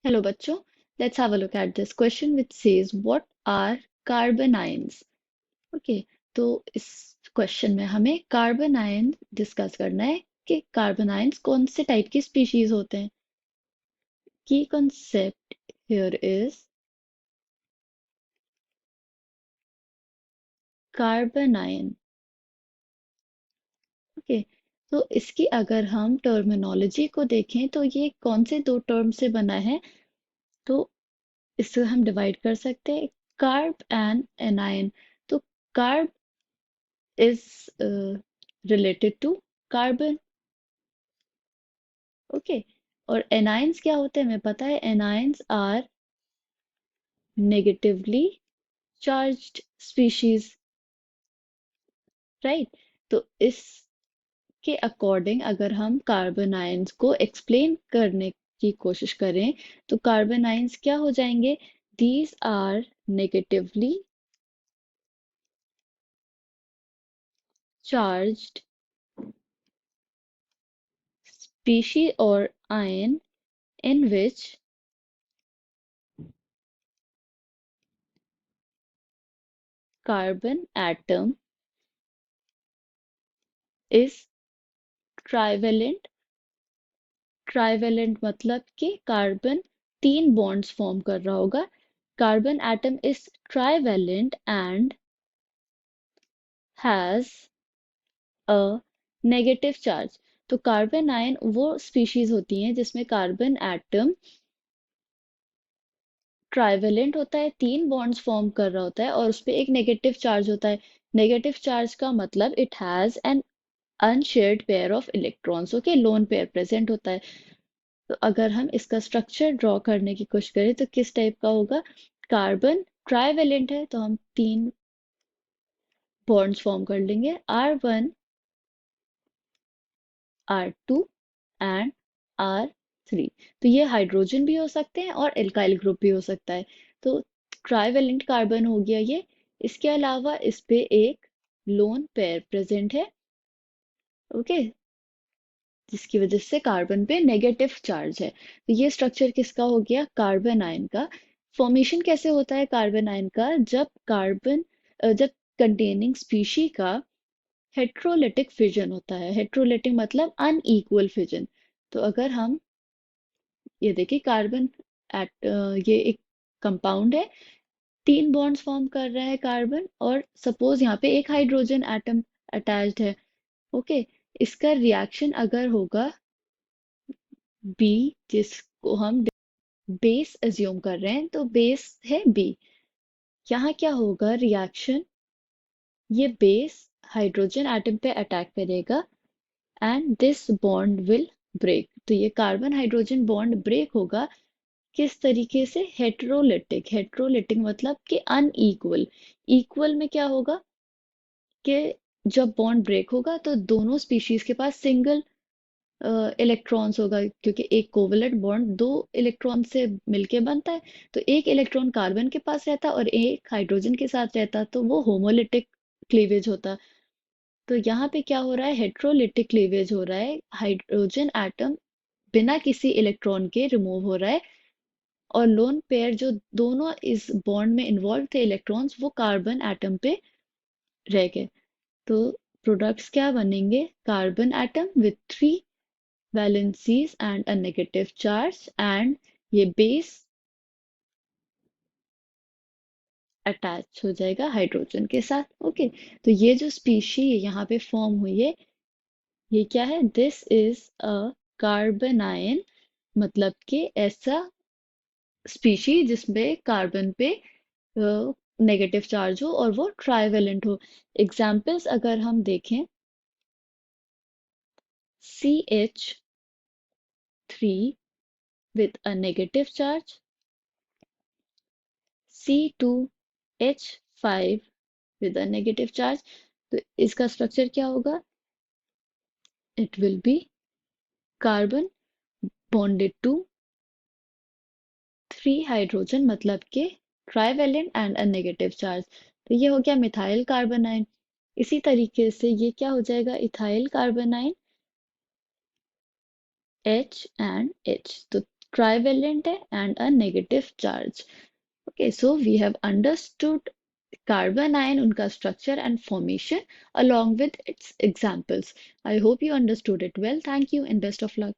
Hello, bachcho. Let's have a look at this question which says, what are carbon ions? Okay, तो इस question में हमें carbon ion discuss करना है कि कार्बन आयंस कौन से टाइप की स्पीशीज होते हैं. की concept here is carbon ion. Okay, तो इसकी अगर हम टर्मिनोलॉजी को देखें तो ये कौन से दो टर्म से बना है. तो इससे हम डिवाइड कर सकते हैं कार्ब एंड एनायन. तो carb is related to carbon. Okay, और एनायंस क्या होते हैं हमें पता है. Anions are negatively charged species, right. तो इसके अकॉर्डिंग अगर हम कार्बन आयंस को एक्सप्लेन करने की कोशिश करें तो कार्बन आयंस क्या हो जाएंगे. These are negatively charged species or ion in which carbon atom is trivalent. Trivalent मतलब कि कार्बन तीन बॉन्ड्स फॉर्म कर रहा होगा. Carbon atom is trivalent and has a negative charge. तो कार्बन आयन वो स्पीशीज होती हैं जिसमें कार्बन एटम ट्राइवेलेंट होता है, तीन बॉन्ड्स फॉर्म कर रहा होता है और उस पे एक नेगेटिव चार्ज होता है. नेगेटिव चार्ज का मतलब it has an unshared pair of electrons. Okay, lone pair present होता है. तो अगर हम इसका स्ट्रक्चर ड्रॉ करने की कोशिश करें तो किस टाइप का होगा. कार्बन ट्राइवेलेंट है तो हम तीन बॉन्ड्स फॉर्म कर लेंगे, R1, R2 एंड R3. तो ये हाइड्रोजन भी हो सकते हैं और एल्काइल ग्रुप भी हो सकता है. तो ट्राइवेलेंट कार्बन हो गया ये. इसके अलावा इस पे एक लोन पेयर प्रेजेंट है. ओके, जिसकी वजह से कार्बन पे नेगेटिव चार्ज है. तो ये स्ट्रक्चर किसका हो गया, कार्बन आयन का. फॉर्मेशन कैसे होता है कार्बन आयन का, जब जब कंटेनिंग स्पीशी का हेट्रोलिटिक फिजन होता है. हेट्रोलिटिक मतलब अनइक्वल फिजन. तो अगर हम ये देखिए कार्बन ये एक कंपाउंड है, तीन बॉन्ड्स फॉर्म कर रहा है कार्बन, और सपोज यहाँ पे एक हाइड्रोजन एटम अटैच्ड है. ओके, इसका रिएक्शन अगर होगा बी, जिसको हम बेस अज्यूम कर रहे हैं, तो बेस है बी. यहाँ क्या होगा रिएक्शन, ये बेस हाइड्रोजन एटम पे अटैक करेगा and this bond will break. तो ये कार्बन हाइड्रोजन बॉन्ड ब्रेक होगा. किस तरीके से, हेट्रोलिटिक. हेट्रोलिटिक मतलब कि अनइक्वल. इक्वल में क्या होगा कि जब बॉन्ड ब्रेक होगा तो दोनों स्पीशीज के पास सिंगल इलेक्ट्रॉन्स होगा, क्योंकि एक कोवलेंट बॉन्ड दो इलेक्ट्रॉन से मिलके बनता है. तो एक इलेक्ट्रॉन कार्बन के पास रहता और एक हाइड्रोजन के साथ रहता, तो वो होमोलिटिक क्लीवेज होता. तो यहाँ पे क्या हो रहा है, हेट्रोलिटिक क्लीवेज हो रहा है. हाइड्रोजन एटम बिना किसी इलेक्ट्रॉन के रिमूव हो रहा है और लोन पेयर जो दोनों इस बॉन्ड में इन्वॉल्व थे इलेक्ट्रॉन्स, वो कार्बन एटम पे रह गए. तो प्रोडक्ट्स क्या बनेंगे, carbon atom with three valencies and a negative charge, and ये बेस अटैच हो जाएगा हाइड्रोजन के साथ. ओके, तो ये जो स्पीशी यहाँ पे फॉर्म हुई है, ये क्या है, this is a carbon ion. मतलब कि ऐसा स्पीशी जिसमें कार्बन पे नेगेटिव चार्ज हो और वो ट्राइवेलेंट हो. एग्जाम्पल्स अगर हम देखें, CH3 with a negative charge, C2H5 with a negative charge. तो इसका स्ट्रक्चर क्या होगा, it will be carbon bonded to three hydrogen, मतलब के trivalent and a negative charge. तो ये हो गया मिथाइल कार्बन आयन. इसी तरीके से ये क्या हो जाएगा, ethyl carbon ion, H and H. तो trivalent है and a negative charge. Okay, so we have understood carbon ion, unka structure and formation along with its examples. I hope you understood it well. Thank you and best of luck.